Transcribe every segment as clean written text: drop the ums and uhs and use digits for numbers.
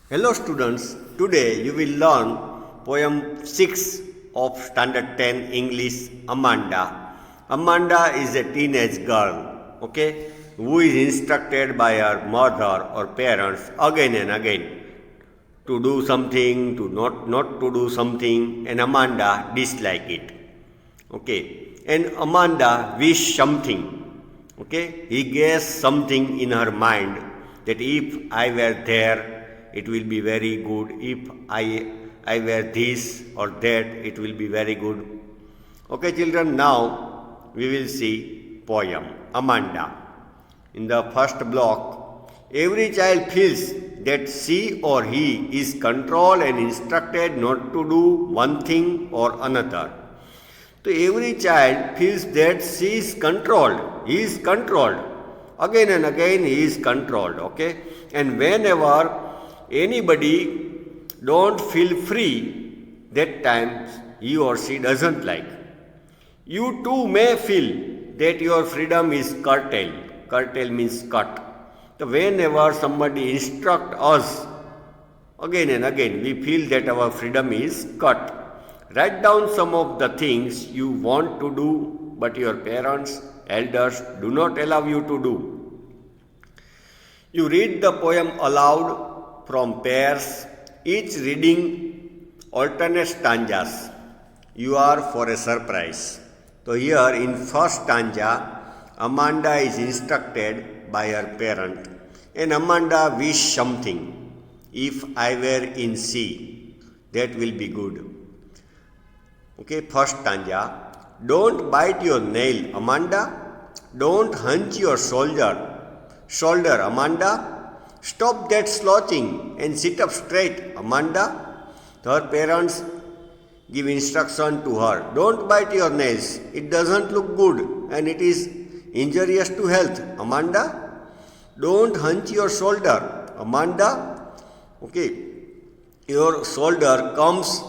Hello students, today you will learn poem 6 of standard 10 English Amanda. Amanda is a teenage girl, who is instructed by her mother or parents again and again to do something, to not to do something, and Amanda dislike it. And Amanda wish something. He guessed something in her mind that if I were there, it will be very good. If I wear this or that, it will be very good. Okay, children, now we will see poem Amanda. In the first block, every child feels that she or he is controlled and instructed not to do one thing or another. So every child feels that she is controlled, he is controlled. Again and again he is controlled, And whenever anybody don't feel free, that time he or she doesn't like. You too may feel that your freedom is curtailed. Curtail means cut. So whenever somebody instructs us, again and again we feel that our freedom is cut. Write down some of the things you want to do, but your parents, elders do not allow you to do. You read the poem aloud from pairs, each reading alternate stanzas. You are for a surprise. So here in first stanza, Amanda is instructed by her parent, and Amanda wish something. If I were in sea, that will be good. First stanza. Don't bite your nail, Amanda. Don't hunch your shoulder, Amanda. Stop that slouching and sit up straight, Amanda. Her parents give instruction to her. Don't bite your nails. It doesn't look good and it is injurious to health, Amanda. Don't hunch your shoulder, Amanda. Your shoulder comes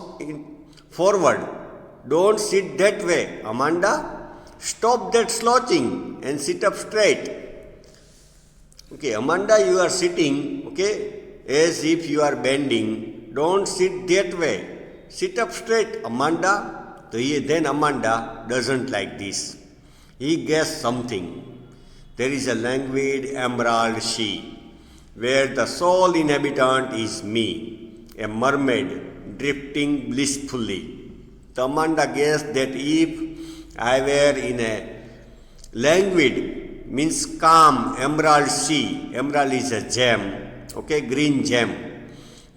forward. Don't sit that way, Amanda. Stop that slouching and sit up straight. Amanda, you are sitting, as if you are bending. Don't sit that way. Sit up straight, Amanda. Then Amanda doesn't like this. He guessed something. There is a languid emerald sea, where the sole inhabitant is me, a mermaid drifting blissfully. Amanda guessed that if I were in a languid, means calm, emerald sea. Emerald is a gem, green gem.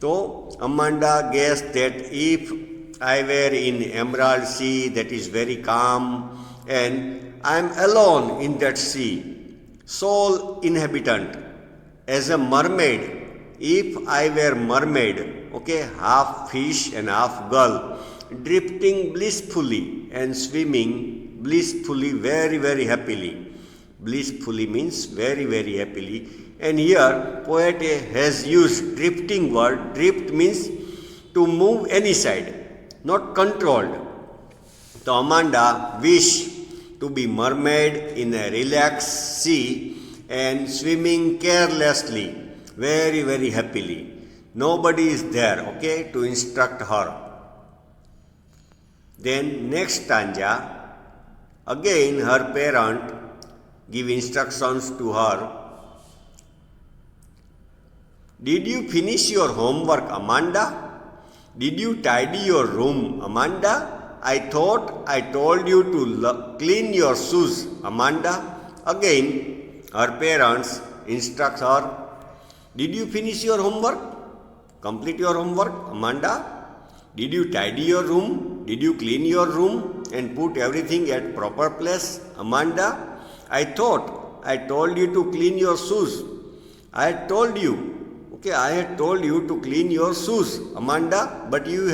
So Amanda guessed that if I were in emerald sea that is very calm and I am alone in that sea, sole inhabitant, as a mermaid, if I were mermaid, half fish and half gull, drifting blissfully and swimming blissfully, very, very happily. Blissfully means very, very happily. And here, poet has used drifting word. Drift means to move any side, not controlled. So Amanda wished to be mermaid in a relaxed sea and swimming carelessly, very, very happily. Nobody is there, to instruct her. Then next stanza, again her parent give instructions to her. Did you finish your homework, Amanda? Did you tidy your room, Amanda? I thought I told you to clean your shoes, Amanda. Again, her parents instruct her. Did you finish your homework? Complete your homework, Amanda? Did you tidy your room? Did you clean your room and put everything at proper place, Amanda? I thought I told you to clean your shoes. I had told you to clean your shoes, Amanda, but you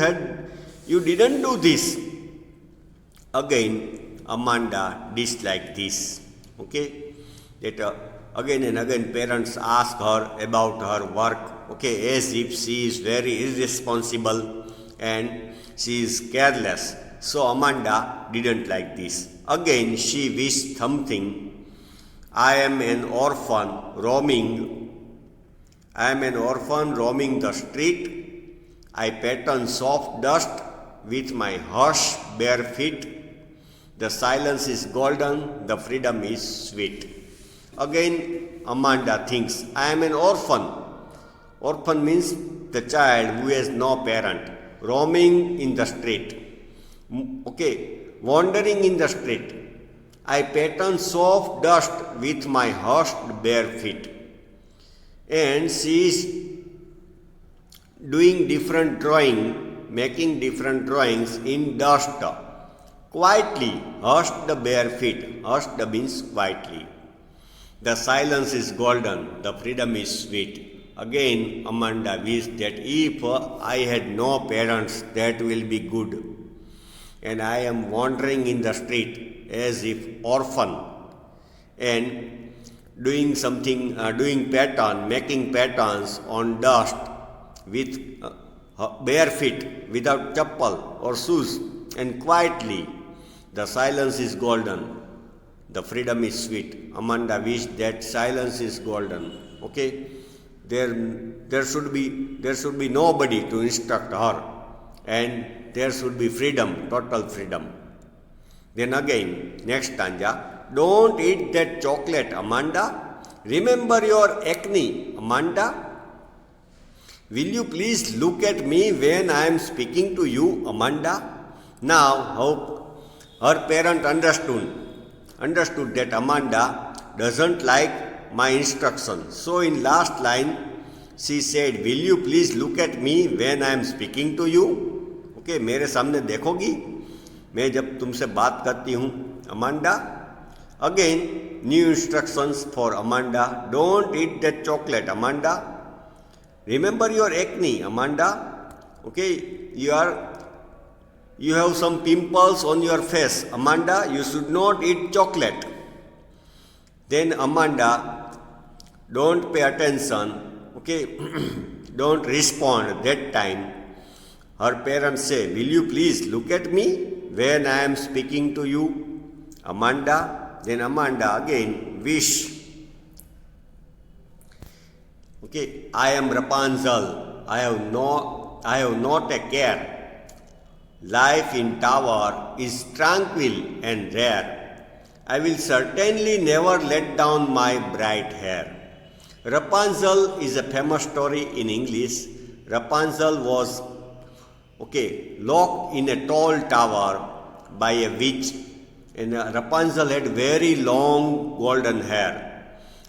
didn't do this. Again, Amanda disliked this. That again and again parents ask her about her work, as if she is very irresponsible and she is careless. So Amanda didn't like this. Again she wished something. I am an orphan roaming I am an orphan roaming the street. I pattern soft dust with my harsh bare feet. The silence is golden, the freedom is sweet. Again, Amanda thinks, I am an orphan. Orphan means the child who has no parent, roaming in the street. Okay, wandering in the street. I pattern soft dust with my hushed bare feet. And she is doing different drawing, making different drawings in dust. Quietly, hushed the bare feet. Hushed means quietly. The silence is golden, the freedom is sweet. Again, Amanda wished that if I had no parents, that will be good. And I am wandering in the street as if orphan and doing something, making patterns on dust with bare feet, without chappal or shoes, and quietly. The silence is golden, the freedom is sweet. Amanda wished that silence is golden. Okay, there should be nobody to instruct her, and there should be freedom, total freedom. Then again, next stanza. Don't eat that chocolate, Amanda. Remember your acne, Amanda. Will you please look at me when I am speaking to you, Amanda? Now, hope her parent understood that Amanda doesn't like my instructions. So in last line, she said, will you please look at me when I am speaking to you? Okay, मेरे सामने देखोगी मैं जब तुमसे बात करती हूँ, Amanda. Again, new instructions for Amanda. Don't eat that chocolate, Amanda. Remember your acne, Amanda. Okay, you have some pimples on your face, Amanda. You should not eat chocolate. Then Amanda, don't pay attention. Okay, don't respond that time. Her parents say, will you please look at me when I am speaking to you, Amanda? Then Amanda again wish. Okay, I am Rapunzel. I have not a care. Life in tower is tranquil and rare. I will certainly never let down my bright hair. Rapunzel is a famous story in English. Rapunzel was locked in a tall tower by a witch, and Rapunzel had very long golden hair.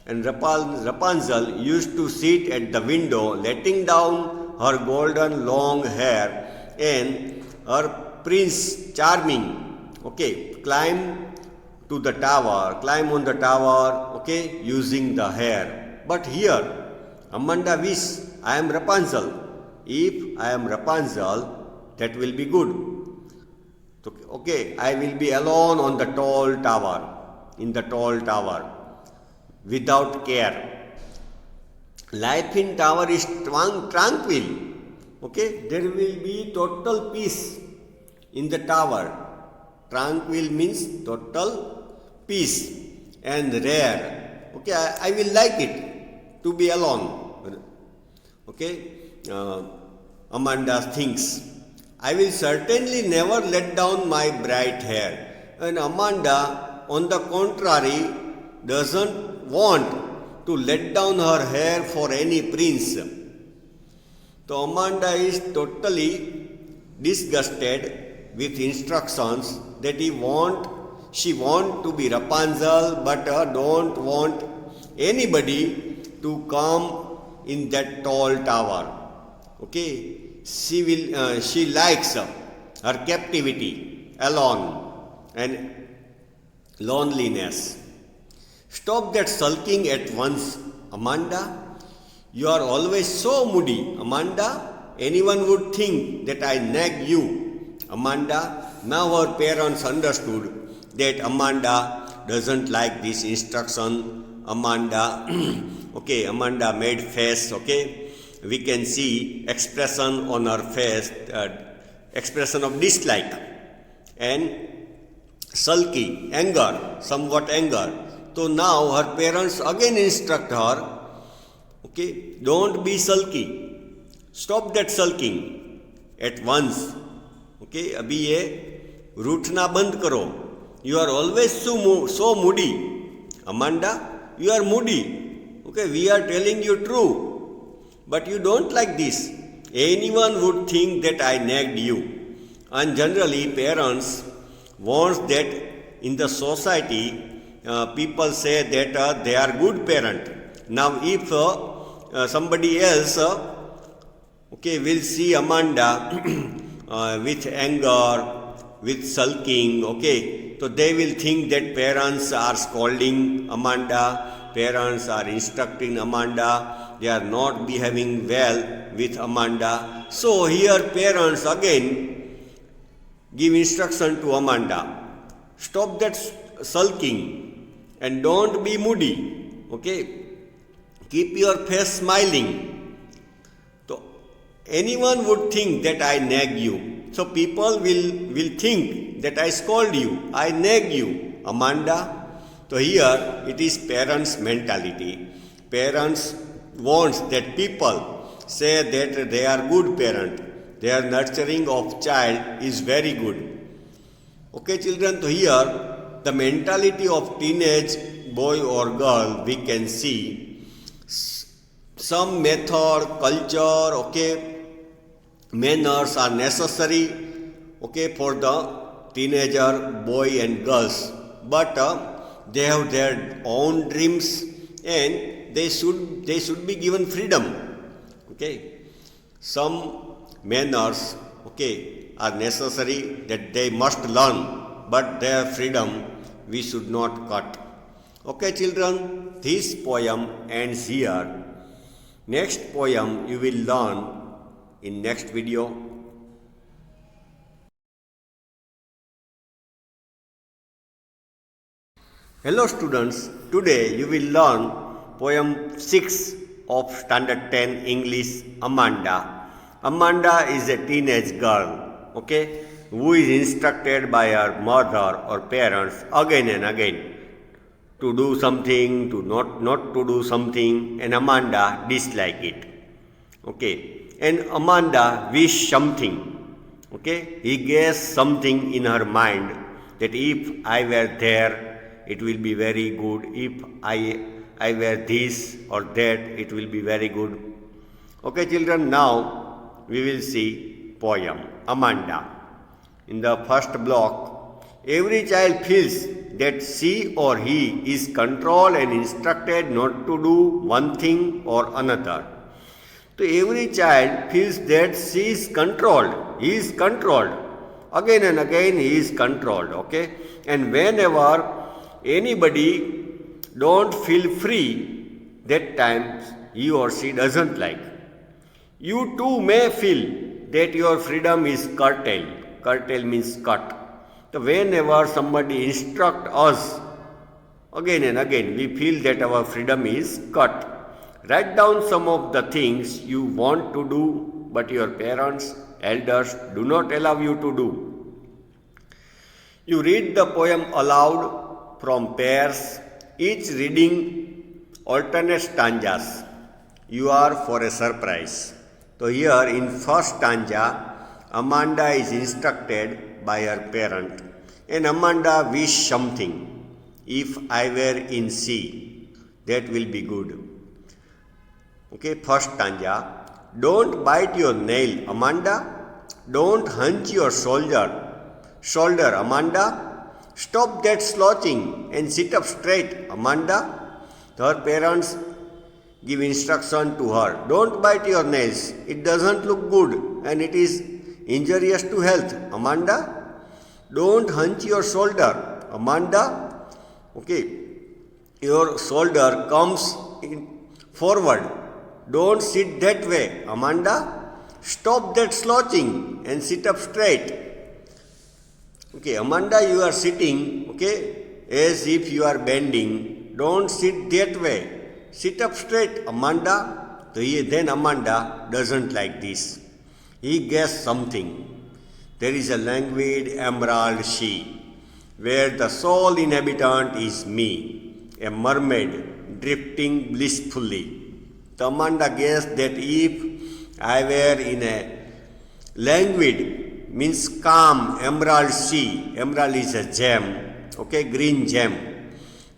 And Rapunzel used to sit at the window, letting down her golden long hair, and her Prince Charming, climb on the tower, using the hair. But here, Amanda wishes, I am Rapunzel. If I am Rapunzel, that will be good. I will be alone on the tall tower, without care. Life in tower is tranquil. There will be total peace in the tower. Tranquil means total peace and rare. I will like it to be alone. Amanda thinks, I will certainly never let down my bright hair. And Amanda, on the contrary, doesn't want to let down her hair for any prince. So Amanda is totally disgusted with instructions that she want to be Rapunzel, but don't want anybody to come in that tall tower. She likes her captivity, alone, and loneliness. Stop that sulking at once, Amanda. You are always so moody, Amanda. Anyone would think that I nag you, Amanda. Now her parents understood that Amanda doesn't like this instruction. Amanda made face, We can see expression on her face, expression of dislike and sulky, somewhat anger. So now her parents again instruct her, Okay, don't be sulky. Stop that sulking at once. Okay, अभी ये रूठना बंद करो. You are always so moody. Amanda, you are moody. Okay, we are telling you true. But you don't like this. Anyone would think that I nagged you. And generally, parents want that in the society, people say that they are good parent. Now, if somebody else will see Amanda with anger, with sulking, so they will think that parents are scolding Amanda, parents are instructing Amanda, they are not behaving well with Amanda. So here parents again give instruction to Amanda. Stop that sulking and don't be moody. Okay? Keep your face smiling. So anyone would think that I nag you. So people will think that I scold you, I nag you, Amanda. So here it is parents' mentality. Parents wants that people say that they are good parent. Their nurturing of child is very good. Okay, children, so here the mentality of teenage boy or girl, we can see some method, culture, manners are necessary, for the teenager boy and girls. But they have their own dreams and they should be given freedom. Okay, some manners, are necessary that they must learn, but their freedom we should not cut. Okay, children, this poem ends here. Next poem you will learn in next video. Hello students, today you will learn poem 6 of standard 10 English, Amanda. Amanda is a teenage girl, who is instructed by her mother or parents again and again to do something, to not to do something, and Amanda dislike it. And Amanda wish something. He guessed something in her mind that if I were there, it will be very good. If I were this or that, it will be very good. Okay, children, now we will see poem Amanda. In the first block, every child feels that she or he is controlled and instructed not to do one thing or another. So every child feels that she is controlled, he is controlled. Again and again he is controlled, And whenever anybody don't feel free, that time he or she doesn't like. You too may feel that your freedom is curtailed. Curtail means cut. So whenever somebody instructs us, again and again we feel that our freedom is cut. Write down some of the things you want to do, but your parents, elders do not allow you to do. You read the poem aloud from pairs, each reading alternate stanzas. You are for a surprise. So here in first stanza, Amanda is instructed by her parent, and Amanda wish something. If I were in sea, that will be good. First stanza. Don't bite your nail, Amanda. Don't hunch your shoulder, Amanda. Stop that slouching and sit up straight, Amanda. Her parents give instruction to her. Don't bite your nails. It doesn't look good and it is injurious to health, Amanda. Don't hunch your shoulder, Amanda. Your shoulder comes forward. Don't sit that way, Amanda. Stop that slouching and sit up straight. Amanda, you are sitting, as if you are bending. Don't sit that way. Sit up straight, Amanda. Then Amanda doesn't like this. He guessed something. There is a languid emerald sea, where the sole inhabitant is me, a mermaid drifting blissfully. The Amanda guessed that if I were in a languid, means calm, emerald sea. Emerald is a gem, okay, green gem.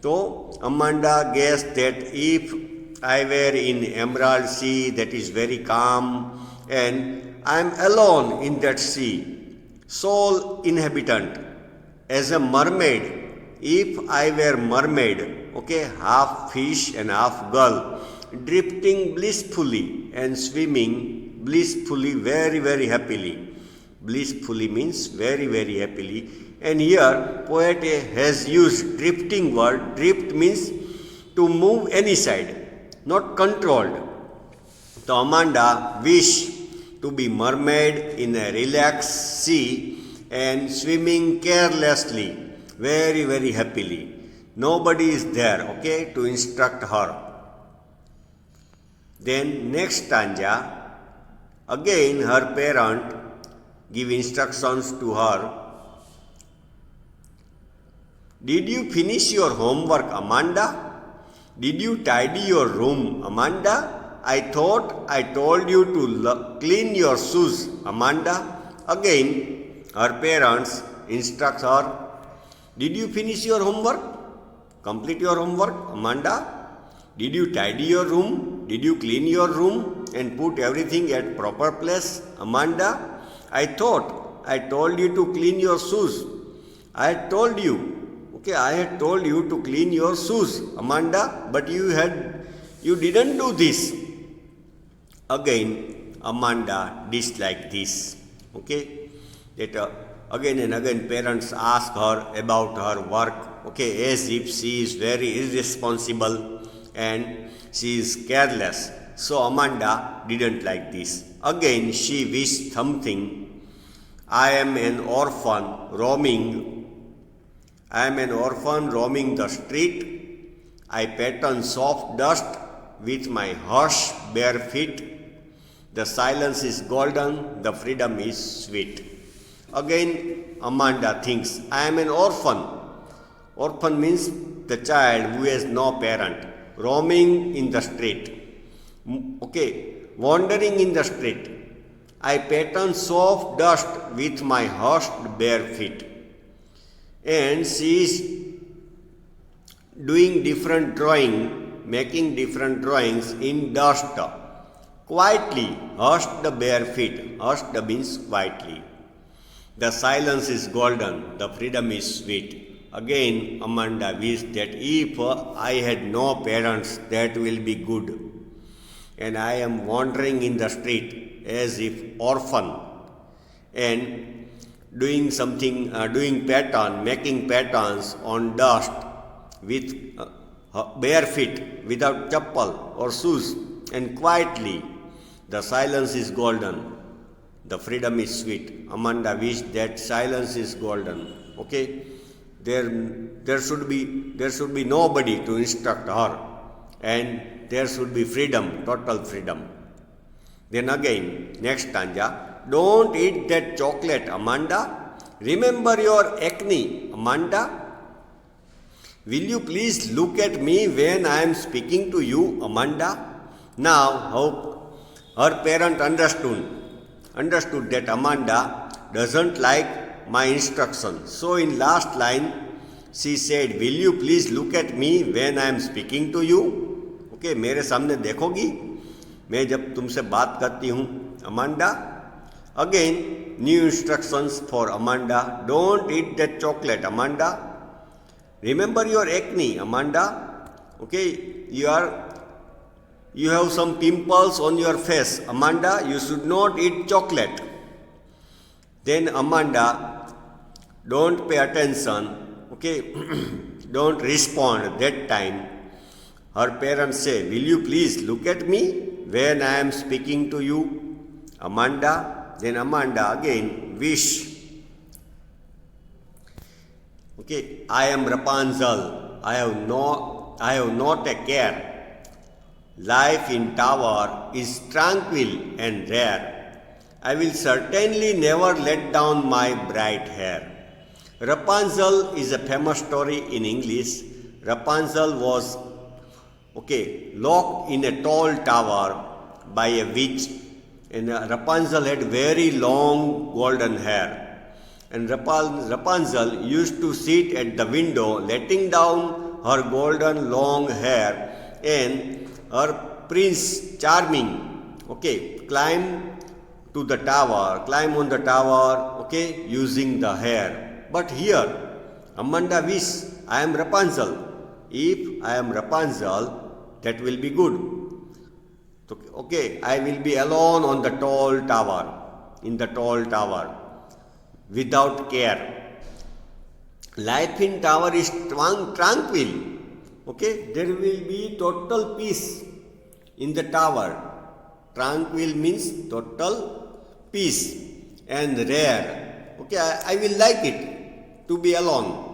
So Amanda guessed that if I were in emerald sea that is very calm and I am alone in that sea, sole inhabitant, as a mermaid, if I were mermaid, okay, half fish and half gull, drifting blissfully and swimming blissfully, very, very happily. Blissfully means very, very happily. And here, poet has used drifting word. Drift means to move any side, not controlled. So Amanda wished to be mermaid in a relaxed sea and swimming carelessly, very, very happily. Nobody is there, okay, to instruct her. Then next stanza, again her parent give instructions to her. Did you finish your homework, Amanda? Did you tidy your room, Amanda? I thought I told you to clean your shoes, Amanda. Again, her parents instruct her. Did you finish your homework? Complete your homework, Amanda? Did you tidy your room? Did you clean your room and put everything at proper place, Amanda? I thought I told you to clean your shoes. I had told you to clean your shoes, Amanda, but you didn't do this. Again, Amanda disliked this. Okay, that again and again parents ask her about her work. Okay, as if she is very irresponsible and she is careless. So Amanda didn't like this. Again, she wished something. I am an orphan roaming the street. I pattern soft dust with my harsh bare feet. The silence is golden, the freedom is sweet. Again, Amanda thinks, I am an orphan. Orphan means the child who has no parent. Roaming in the street. Okay, wandering in the street. I pattern soft dust with my hushed bare feet. And she is doing different drawing, making different drawings in dust. Quietly, hushed the bare feet. Hushed means quietly. The silence is golden, the freedom is sweet. Again, Amanda wished that if I had no parents, that will be good. And I am wandering in the street as if orphan and doing something, making patterns on dust with bare feet, without chappal or shoes, and quietly. The silence is golden, the freedom is sweet. Amanda wished that silence is golden. Okay, there should be nobody to instruct her, and there should be freedom, total freedom. Then again, next stanza. Don't eat that chocolate, Amanda. Remember your acne, Amanda. Will you please look at me when I am speaking to you, Amanda? Now, her parent understood that Amanda doesn't like my instructions. So in last line, she said, will you please look at me when I am speaking to you? Okay, मेरे सामने देखोगी मैं जब तुमसे बात करती हूँ, Amanda. Again, new instructions for Amanda. Don't eat that chocolate, Amanda. Remember your acne, Amanda. Okay, you have some pimples on your face, Amanda. You should not eat chocolate. Then Amanda, don't pay attention. Okay, don't respond that time. Her parents say, will you please look at me when I am speaking to you, Amanda? Then Amanda again wish. Okay, I am Rapunzel. I have not a care. Life in tower is tranquil and rare. I will certainly never let down my bright hair. Rapunzel is a famous story in English. Rapunzel was okay, locked in a tall tower by a witch, and Rapunzel had very long golden hair. And Rapunzel used to sit at the window, letting down her golden long hair, and her Prince Charming, okay, climb on the tower, okay, using the hair. But here, Amanda wish I am Rapunzel. If I am Rapunzel, that will be good. Okay, I will be alone on the tall tower, in the tall tower, without care. Life in tower is tranquil. Okay, there will be total peace in the tower. Tranquil means total peace and rare. Okay, I will like it to be alone.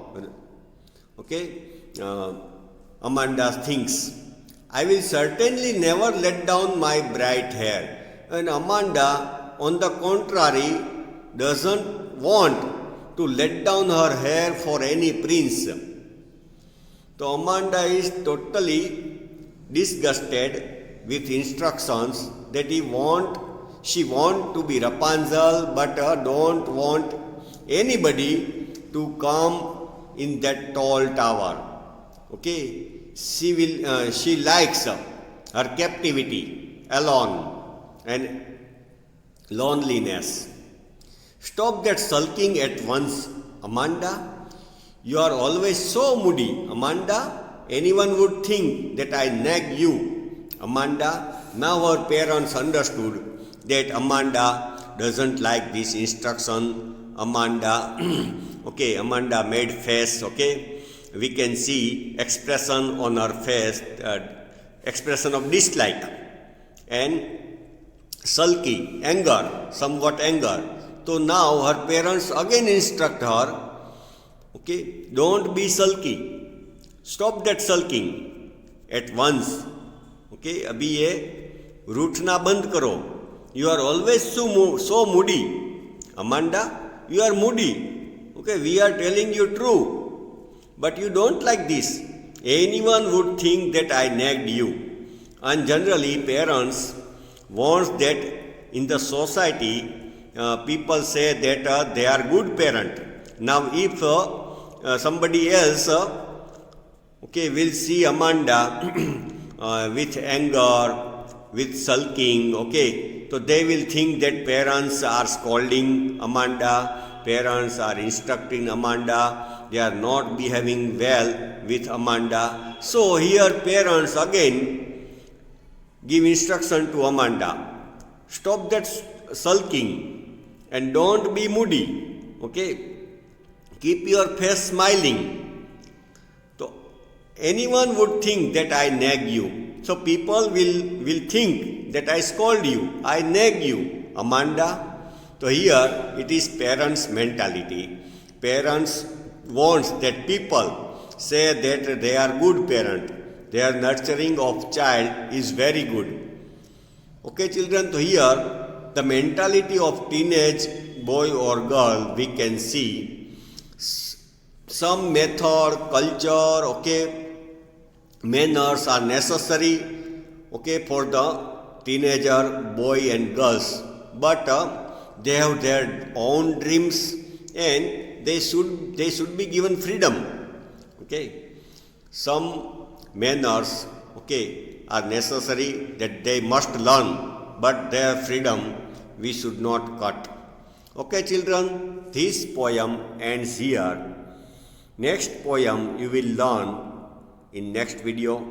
Okay, Amanda thinks, I will certainly never let down my bright hair. And Amanda, on the contrary, doesn't want to let down her hair for any prince. So Amanda is totally disgusted with instructions that she want to be Rapunzel, but don't want anybody to come in that tall tower. Okay, she likes her captivity alone and loneliness. Stop that sulking at once, Amanda. You are always so moody, Amanda. Anyone would think that I nag you, Amanda. Now her parents understood that Amanda doesn't like this instruction. Amanda, okay, Amanda made face, okay. We can see expression on her face, expression of dislike and sulky, anger, somewhat anger. So now her parents again instruct her, okay, don't be sulky. Stop that sulking at once. Okay, अभी ये रूठना बंद करो. You are always so moody. Amanda, you are moody. Okay, we are telling you true. But you don't like this. Anyone would think that I nagged you. And generally, parents want that in the society, people say that they are good parent. Now, if somebody else, okay, will see Amanda with anger, with sulking, okay, so they will think that parents are scolding Amanda, parents are instructing Amanda, they are not behaving well with Amanda. So here parents again give instruction to Amanda. Stop that sulking and don't be moody. Okay? Keep your face smiling. So anyone would think that I nag you. So people will think that I scold you, I nag you, Amanda. So here it is parents' mentality. Parents wants that people say that they are good parent. Their nurturing of child is very good. Okay, children, so here the mentality of teenage boy or girl we can see some method, culture, okay, manners are necessary, okay, for the teenager boy and girls. But they have their own dreams and they should be given freedom. Okay, some manners, okay, are necessary that they must learn, but their freedom we should not cut. Okay, children, this poem ends here. Next poem you will learn in next video.